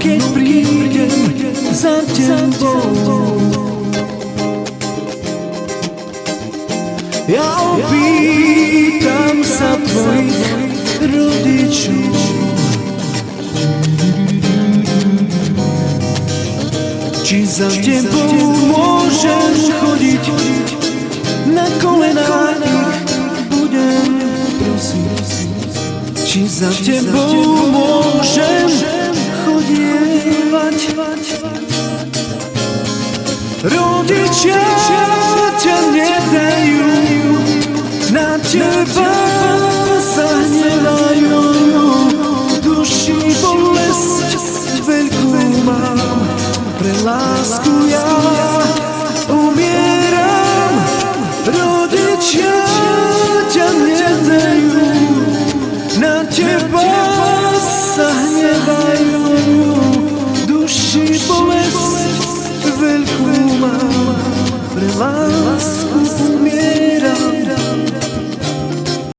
keď prídem za tebou, ja opýtam sa tvojich rodičov. Či za tebou môžem chodiť na kolenách, budem prosiť. Či za tebou môžem chodievať. Rodičia ťa nedajú, na teba sa hnevajú. V duši bolesť veľkú mám, pre lásku ja umieram. Rodičia ťa nedajú, na teba sa hnevajú. V duši bolesť veľkú mám, pre lásku